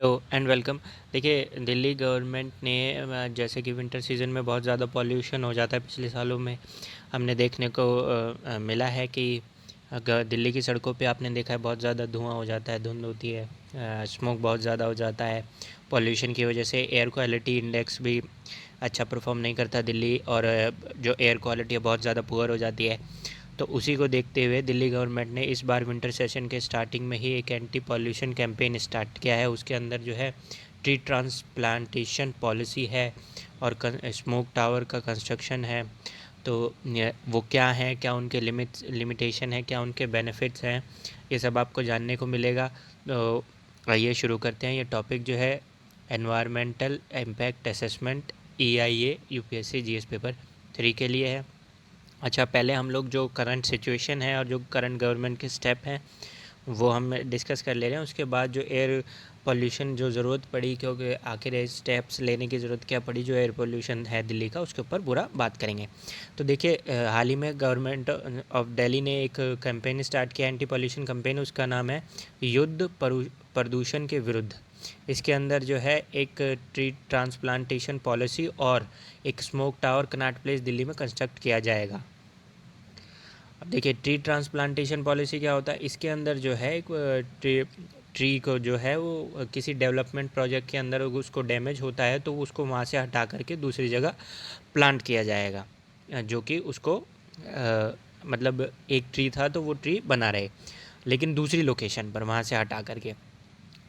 Hello and welcome. देखिए, Delhi government ने जैसे कि विंटर सीज़न में बहुत ज़्यादा पॉल्यूशन हो जाता है। पिछले सालों में हमने देखने को मिला है कि अगर दिल्ली की सड़कों पे आपने देखा है बहुत ज़्यादा धुआं हो जाता है, धुंध होती है, स्मोक बहुत ज़्यादा हो जाता है। पॉल्यूशन की वजह से एयर क्वालिटी इंडेक्स भी अच्छा परफॉर्म नहीं करता दिल्ली, और जो एयर क्वालिटी है बहुत ज़्यादा पुअर हो जाती है। तो उसी को देखते हुए दिल्ली गवर्नमेंट ने इस बार विंटर सेशन के स्टार्टिंग में ही एक एंटी पॉल्यूशन कैंपेन स्टार्ट किया है। उसके अंदर जो है ट्री ट्रांसप्लांटेशन पॉलिसी है और स्मोक टावर का कंस्ट्रक्शन है। तो वो क्या है, क्या उनके लिमिटेशन है, क्या उनके बेनिफिट्स हैं, ये सब आपको जानने को मिलेगा। तो आइए शुरू करते हैं। ये टॉपिक जो है environmental impact assessment EIA UPSC GS paper 3 के लिए है। अच्छा, पहले हम लोग जो करंट सिचुएशन है और जो करंट गवर्नमेंट के स्टेप हैं वो हम डिस्कस कर ले रहे हैं। उसके बाद जो एयर पोल्यूशन जो ज़रूरत पड़ी, क्योंकि आखिर ये स्टेप्स लेने की ज़रूरत क्या पड़ी जो एयर पोल्यूशन है दिल्ली का, उसके ऊपर पूरा बात करेंगे। तो देखिए, हाल ही में गवर्नमेंट ऑफ दिल्ली ने एक कैंपेन स्टार्ट किया, एंटी पोल्यूशन कैंपेन। उसका नाम है युद्ध प्रदूषण के विरुद्ध। इसके अंदर जो है एक ट्री ट्रांसप्लांटेशन पॉलिसी और एक smoke tower Connaught place Delhi में कंस्ट्रक्ट किया जाएगा। अब देखिए, ट्री ट्रांसप्लांटेशन पॉलिसी क्या होता है। इसके अंदर जो है एक ट्री को जो है वो किसी डेवलपमेंट प्रोजेक्ट के अंदर उसको डैमेज होता है तो उसको वहाँ से हटा करके दूसरी जगह प्लांट किया जाएगा, जो कि उसको मतलब एक ट्री था तो वो ट्री बना रहे, लेकिन दूसरी लोकेशन पर वहाँ से हटा करके।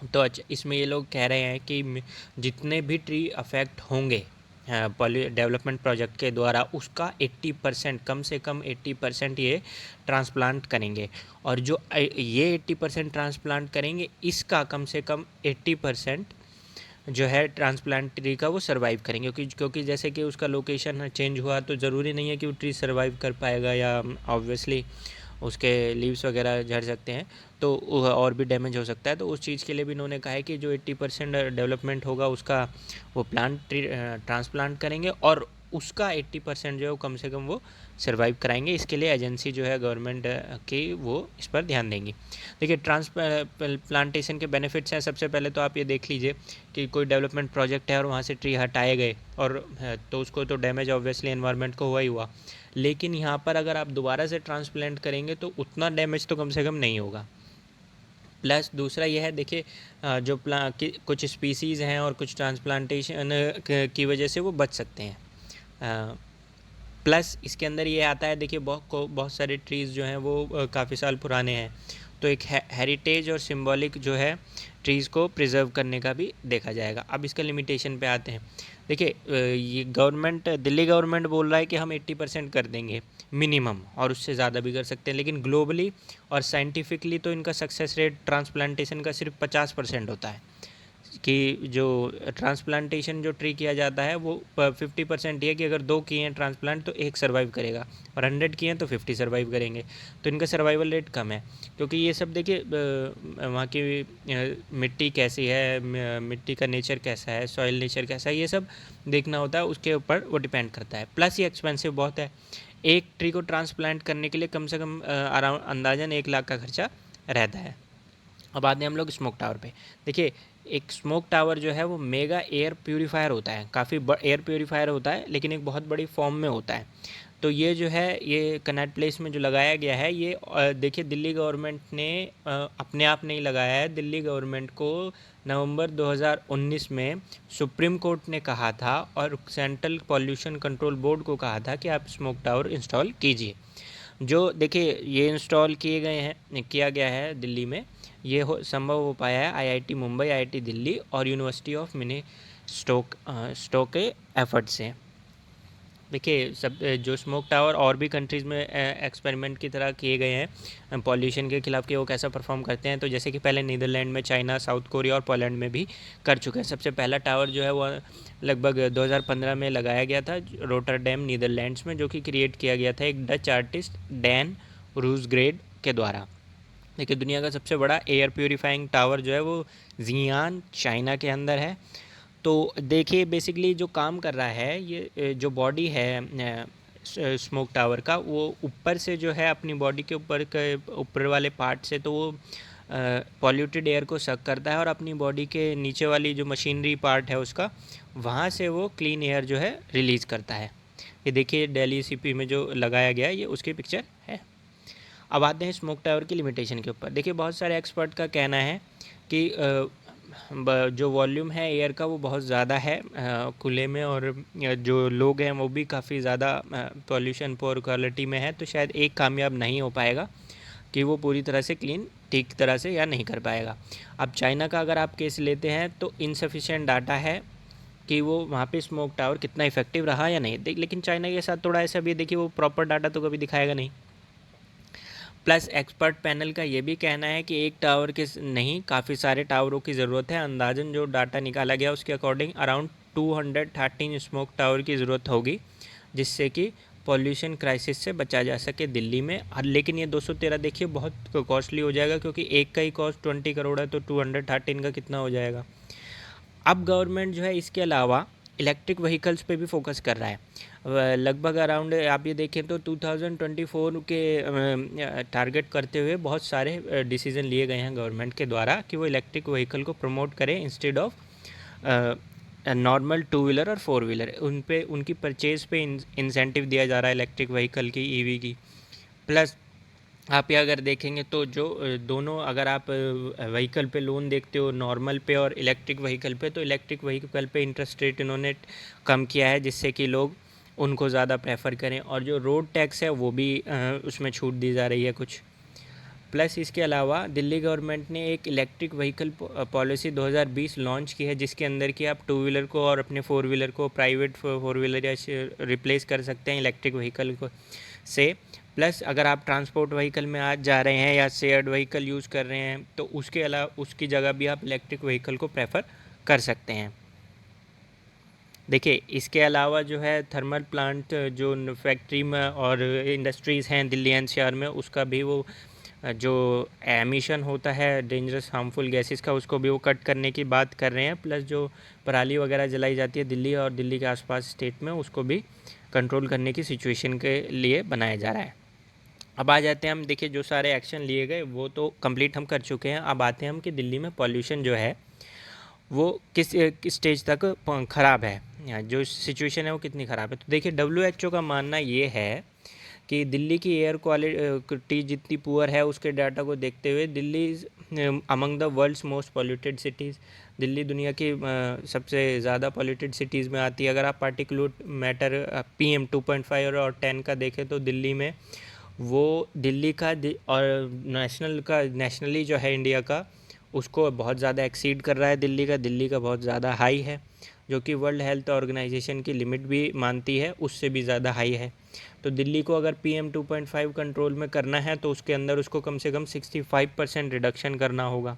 तो अच्छा, इसमें ये लोग कह रहे हैं कि जितने भी ट्री अफेक्ट होंगे डेवलपमेंट प्रोजेक्ट के द्वारा, उसका 80%, कम से कम 80% ये ट्रांसप्लांट करेंगे। और जो ये 80% ट्रांसप्लांट करेंगे, इसका कम से कम 80% जो है ट्रांसप्लांट ट्री का वो सर्वाइव करेंगे, क्योंकि जैसे कि उसका लोकेशन चेंज हुआ तो ज़रूरी नहीं है कि वो ट्री सर्वाइव कर पाएगा, या ऑब्वियसली उसके लीव्स वगैरह झड़ सकते हैं, तो और भी डैमेज हो सकता है। तो उस चीज़ के लिए भी इन्होंने कहा है कि जो 80% डेवलपमेंट होगा उसका वो ट्रांसप्लांट करेंगे, और उसका 80% जो है वो कम से कम वो सर्वाइव कराएंगे। इसके लिए एजेंसी जो है गवर्नमेंट की वो इस पर ध्यान देंगी। देखिए, ट्रांसप्लांटेशन के बेनिफिट्स हैं। सबसे पहले तो आप ये देख लीजिए कि कोई डेवलपमेंट प्रोजेक्ट है और वहाँ से ट्री हटाए गए, और तो उसको तो डैमेज ऑब्वियसली एनवायरनमेंट को हुआ ही हुआ, लेकिन यहाँ पर अगर आप दोबारा से ट्रांसप्लांट करेंगे तो उतना डैमेज तो कम से कम नहीं होगा। प्लस दूसरा यह है, देखिए, जो कुछ स्पीसीज़ हैं और कुछ ट्रांसप्लांटेशन की वजह से वो बच सकते हैं। प्लस इसके अंदर ये आता है, देखिए, बहुत सारे ट्रीज़ जो हैं वो काफ़ी साल पुराने हैं, तो एक हेरिटेज और सिंबॉलिक जो है ट्रीज़ को प्रिजर्व करने का भी देखा जाएगा। अब इसका लिमिटेशन पे आते हैं। देखिए, ये दिल्ली गवर्नमेंट बोल रहा है कि हम 80% कर देंगे मिनिमम, और उससे ज़्यादा भी कर सकते हैं, लेकिन ग्लोबली और साइंटिफिकली तो इनका सक्सेस रेट ट्रांसप्लांटेशन का सिर्फ 50% होता है। कि जो ट्रांसप्लांटेशन जो ट्री किया जाता है वो 50% ये है कि अगर 2 किए हैं ट्रांसप्लांट तो एक सर्वाइव करेगा, और 100 किए हैं तो 50 सर्वाइव करेंगे। तो इनका सर्वाइवल रेट कम है, क्योंकि ये सब देखिए वहाँ की मिट्टी कैसी है, मिट्टी का नेचर कैसा है, सॉइल नेचर कैसा है, ये सब देखना होता है, उसके ऊपर वो डिपेंड करता है। प्लस ये एक्सपेंसिव बहुत है। एक ट्री को ट्रांसप्लांट करने के लिए कम से कम अराउंड अंदाजन 1 लाख का खर्चा रहता है। अब आते हैं हम लोग स्मोक टावर पे। देखिए, एक स्मोक टावर जो है वो मेगा एयर प्यूरीफायर होता है, काफ़ी एयर प्यूरीफायर होता है, लेकिन एक बहुत बड़ी फॉर्म में होता है। तो ये जो है ये कनॉट प्लेस में जो लगाया गया है, ये देखिए, दिल्ली गवर्नमेंट ने अपने आप नहीं लगाया है। दिल्ली गवर्नमेंट को नवंबर 2019 में सुप्रीम कोर्ट ने कहा था, और सेंट्रल पॉल्यूशन कंट्रोल बोर्ड को कहा था कि आप स्मोक टावर इंस्टॉल कीजिए। जो देखिए ये इंस्टॉल किया गया है दिल्ली में, ये संभव हो पाया है आईआईटी मुंबई, आईआईटी दिल्ली और यूनिवर्सिटी ऑफ स्टोक के एफर्ट से। देखिए, सब जो स्मोक टावर और भी कंट्रीज़ में एक्सपेरिमेंट की तरह किए गए हैं पॉल्यूशन के खिलाफ, कि वो कैसा परफॉर्म करते हैं। तो जैसे कि पहले नीदरलैंड में, चाइना, साउथ कोरिया और पोलैंड में भी कर चुके हैं। सबसे पहला टावर जो है वो लगभग 2015 में लगाया गया था रोटरडैम नीदरलैंड्स में, जो कि क्रिएट किया गया था एक डच आर्टिस्ट डैन रूसग्रेड के द्वारा। देखिए, दुनिया का सबसे बड़ा एयर प्योरीफाइंग टावर जो है वो जियान चाइना के अंदर है। तो देखिए, बेसिकली जो काम कर रहा है ये जो बॉडी है स्मोक टावर का, वो ऊपर से जो है अपनी बॉडी के ऊपर वाले पार्ट से तो वो पॉल्यूटेड एयर को सक करता है और अपनी बॉडी के नीचे वाली जो मशीनरी पार्ट है उसका, वहाँ से वो क्लीन एयर जो है रिलीज़ करता है। ये देखिए दिल्ली सीपी में जो लगाया गया है ये उसकी पिक्चर है। अब आते हैं स्मोक टावर की लिमिटेशन के ऊपर। देखिए बहुत सारे एक्सपर्ट का कहना है कि जो वॉल्यूम है एयर का वो बहुत ज़्यादा है खुले में, और जो लोग हैं वो भी काफ़ी ज़्यादा पॉल्यूशन पोर क्वालिटी में है, तो शायद एक कामयाब नहीं हो पाएगा कि वो पूरी तरह से क्लीन ठीक तरह से या नहीं कर पाएगा। अब चाइना का अगर आप केस लेते हैं तो इनसफिशिएंट डाटा है कि वो वहाँ पे स्मोक टावर कितना इफेक्टिव रहा या नहीं। लेकिन चाइना के साथ थोड़ा ऐसा भी देखिए, वो प्रॉपर डाटा तो कभी दिखाएगा नहीं। प्लस एक्सपर्ट पैनल का ये भी कहना है कि एक टावर के नहीं, काफ़ी सारे टावरों की ज़रूरत है। अंदाजन जो डाटा निकाला गया उसके अकॉर्डिंग अराउंड 213 स्मोक टावर की ज़रूरत होगी, जिससे कि पॉल्यूशन क्राइसिस से बचा जा सके दिल्ली में। लेकिन ये 213 देखिए बहुत कॉस्टली हो जाएगा, क्योंकि एक का ही कॉस्ट 20 करोड़ है, तो 213 का कितना हो जाएगा। अब गवर्नमेंट जो है इसके अलावा इलेक्ट्रिक व्हीकल्स पे भी फोकस कर रहा है। लगभग अराउंड आप ये देखें तो 2024 के टारगेट करते हुए बहुत सारे डिसीजन लिए गए हैं गवर्नमेंट के द्वारा कि वो इलेक्ट्रिक व्हीकल को प्रमोट करें instead of normal two wheeler और फोर व्हीलर। उन पे उनकी परचेज़ पे इंसेंटिव दिया जा रहा है इलेक्ट्रिक व्हीकल की, ईवी की। प्लस आप ये अगर देखेंगे तो जो दोनों, अगर आप व्हीकल पे लोन देखते हो नॉर्मल पे और इलेक्ट्रिक व्हीकल पे, तो इलेक्ट्रिक व्हीकल पे इंटरेस्ट रेट इन्होंने कम किया है, जिससे कि लोग उनको ज़्यादा प्रेफर करें। और जो रोड टैक्स है वो भी उसमें छूट दी जा रही है कुछ। प्लस इसके अलावा दिल्ली गवर्नमेंट ने एक इलेक्ट्रिक व्हीकल पॉलिसी 2020 लॉन्च की है, जिसके अंदर कि आप टू व्हीलर को और अपने फोर व्हीलर को, प्राइवेट फोर व्हीलर या रिप्लेस कर सकते हैं इलेक्ट्रिक व्हीकल को से। प्लस अगर आप ट्रांसपोर्ट व्हीकल में आज जा रहे हैं या शेयर्ड व्हीकल यूज़ कर रहे हैं, तो उसके अलावा उसकी जगह भी आप इलेक्ट्रिक व्हीकल को प्रेफर कर सकते हैं। देखिए इसके अलावा जो है थर्मल प्लांट जो फैक्ट्री में और इंडस्ट्रीज़ हैं दिल्ली एनसीआर में, उसका भी वो जो एमिशन होता है डेंजरस हार्मफुल गैसेस का, उसको भी वो कट करने की बात कर रहे हैं। प्लस जो पराली वगैरह जलाई जाती है दिल्ली और दिल्ली के आसपास स्टेट में, उसको भी कंट्रोल करने की सिचुएशन के लिए बनाया जा रहा है। अब आ जाते हैं हम, देखिए जो सारे एक्शन लिए गए वो तो कंप्लीट हम कर चुके हैं। अब आते हैं हम कि दिल्ली में पॉल्यूशन जो है वो किस स्टेज तक ख़राब है, या जो सिचुएशन है वो कितनी ख़राब है। तो देखिए WHO का मानना ये है कि दिल्ली की एयर क्वालिटी जितनी पुअर है, उसके डाटा को देखते हुए Delhi is among the world's most polluted cities. Delhi दुनिया की सबसे ज़्यादा पॉल्यूटेड सिटीज़ में आती है। अगर आप पार्टिकुलर मैटर PM 2.5 और 10 का देखें तो दिल्ली में वो दिल्ली का और नेशनली जो है इंडिया का, उसको बहुत ज़्यादा एक्सीड कर रहा है। दिल्ली का बहुत ज़्यादा हाई है, जो कि वर्ल्ड हेल्थ ऑर्गेनाइजेशन की लिमिट भी मानती है, उससे भी ज़्यादा हाई है। तो दिल्ली को अगर PM 2.5 कंट्रोल में करना है तो उसके अंदर उसको कम से कम 65% रिडक्शन करना होगा।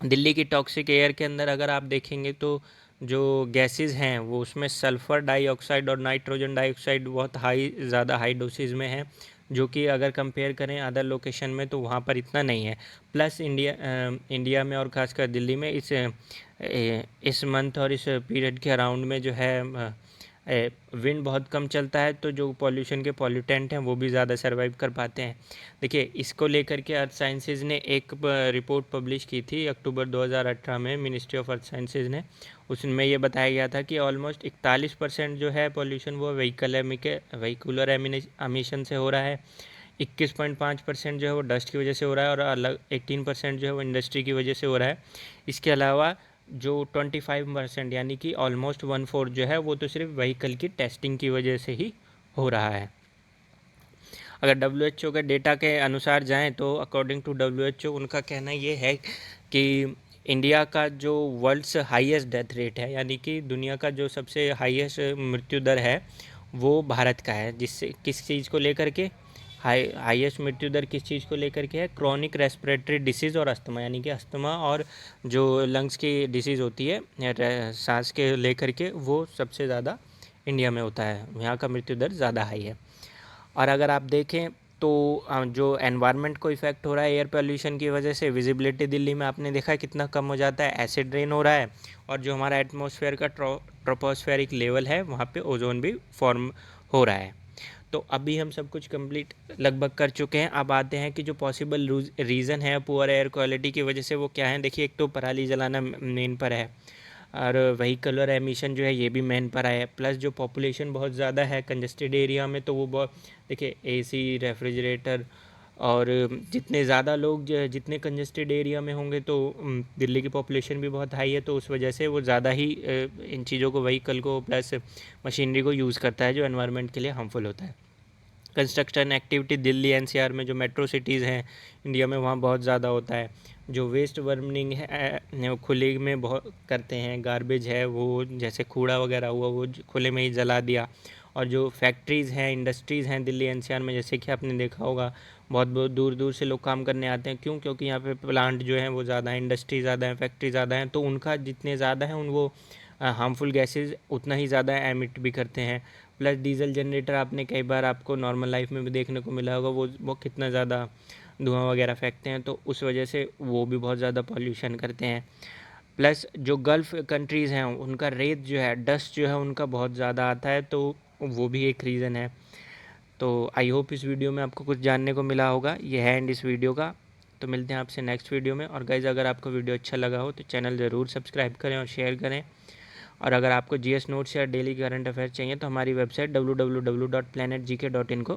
दिल्ली की टॉक्सिक एयर के अंदर अगर आप देखेंगे तो जो गैसेस हैं वो, उसमें सल्फ़र डाइऑक्साइड और नाइट्रोजन डाइऑक्साइड बहुत ज़्यादा हाई डोसेज में है, जो कि अगर कंपेयर करें अदर लोकेशन में तो वहाँ पर इतना नहीं है। प्लस इंडिया में और ख़ासकर दिल्ली में इस मंथ और इस पीरियड के अराउंड में जो है विंड बहुत कम चलता है, तो जो पॉल्यूशन के पॉल्यूटेंट हैं वो भी ज़्यादा सर्वाइव कर पाते हैं। देखिए इसको लेकर के अर्थ साइंसेज ने एक रिपोर्ट पब्लिश की थी अक्टूबर 2018 में, मिनिस्ट्री ऑफ अर्थ साइंसेज ने। उसमें ये बताया गया था कि ऑलमोस्ट 41% जो है पॉल्यूशन वो व्हीकुलर एमिशन से हो रहा है, 21.5% जो है वो डस्ट की वजह से हो रहा है, और अलग 18% जो है वो इंडस्ट्री की वजह से हो रहा है। इसके अलावा जो 25% यानी कि ऑलमोस्ट 1/4 जो है वो तो सिर्फ व्हीकल की टेस्टिंग की वजह से ही हो रहा है। अगर WHO के डेटा के अनुसार जाएं तो अकॉर्डिंग टू WHO उनका कहना ये है कि इंडिया का जो वर्ल्ड्स हाईएस्ट डेथ रेट है, यानी कि दुनिया का जो सबसे हाईएस्ट मृत्यु दर है वो भारत का है। जिससे किस चीज़ को लेकर के हाईएस्ट मृत्यु दर किस चीज़ को लेकर के है, क्रोनिक रेस्पिरेटरी डिसीज़ और अस्थमा, यानी कि अस्थमा और जो लंग्स की डिसीज़ होती है सांस के लेकर के, वो सबसे ज़्यादा इंडिया में होता है, यहाँ का मृत्यु दर ज़्यादा हाई है। और अगर आप देखें तो जो एनवायरनमेंट को इफ़ेक्ट हो रहा है एयर पोल्यूशन की वजह से, विजिबिलिटी दिल्ली में आपने देखा है कितना कम हो जाता है, एसिड रेन हो रहा है, और जो हमारा एटमॉस्फेयर का ट्रोपोस्फेरिक लेवल है वहाँ पे ओजोन भी फॉर्म हो रहा है। तो अभी हम सब कुछ कंप्लीट लगभग कर चुके हैं। अब आते हैं कि जो पॉसिबल रीज़न है पुअर एयर क्वालिटी की वजह से वो क्या है। देखिए, एक तो पराली जलाना मेन पर है, और व्हीकल एमिशन जो है ये भी मेन पर है, प्लस जो पॉपुलेशन बहुत ज़्यादा है कंजेस्टेड एरिया में, तो वो बहुत, देखिए एसी, रेफ्रिजरेटर, और जितने ज़्यादा लोग जो है, जितने कंजेस्टेड एरिया में होंगे तो दिल्ली की पॉपुलेशन भी बहुत हाई है, तो उस वजह से वो ज़्यादा ही इन चीज़ों को, व्हीकल को प्लस मशीनरी को यूज़ करता है, जो एनवायरनमेंट के लिए हार्मफुल होता है। कंस्ट्रक्शन एक्टिविटी दिल्ली एनसीआर में, जो मेट्रो सिटीज़ हैं इंडिया में, वहाँ बहुत ज़्यादा होता है। जो वेस्ट बर्निंग है वो खुले में बहुत करते हैं, गार्बेज है वो जैसे कूड़ा वगैरह हुआ वो खुले में ही जला दिया। और जो फैक्ट्रीज़ हैं, इंडस्ट्रीज़ हैं दिल्ली एनसीआर में, जैसे कि आपने देखा होगा बहुत बहुत दूर दूर से लोग काम करने आते हैं। क्यों? क्योंकि यहाँ पे प्लांट जो हैं वो ज़्यादा हैं, इंडस्ट्री ज़्यादा हैं, फैक्ट्री ज़्यादा हैं, तो उनका जितने ज़्यादा हैं उन वो हार्मफुल गैसेज उतना ही ज़्यादा एमिट भी करते हैं। प्लस डीजल जनरेटर आपने कई बार आपको नॉर्मल लाइफ में भी देखने को मिला होगा, वो कितना ज़्यादा धुआं वगैरह फेंकते हैं, तो उस वजह से वो भी बहुत ज़्यादा पॉल्यूशन करते हैं। प्लस जो गल्फ़ कंट्रीज़ हैं उनका रेत जो है, डस्ट जो है उनका बहुत ज़्यादा आता है, तो वो भी एक रीज़न है। तो आई होप इस वीडियो में आपको कुछ जानने को मिला होगा। ये है एंड इस वीडियो का। तो मिलते हैं आपसे नेक्स्ट वीडियो में। और गाइज़, अगर आपको वीडियो अच्छा लगा हो तो चैनल ज़रूर सब्सक्राइब करें और शेयर करें। और अगर आपको जीएस नोट्स या डेली करंट अफेयर्स चाहिए तो हमारी वेबसाइट www.planetgk.in को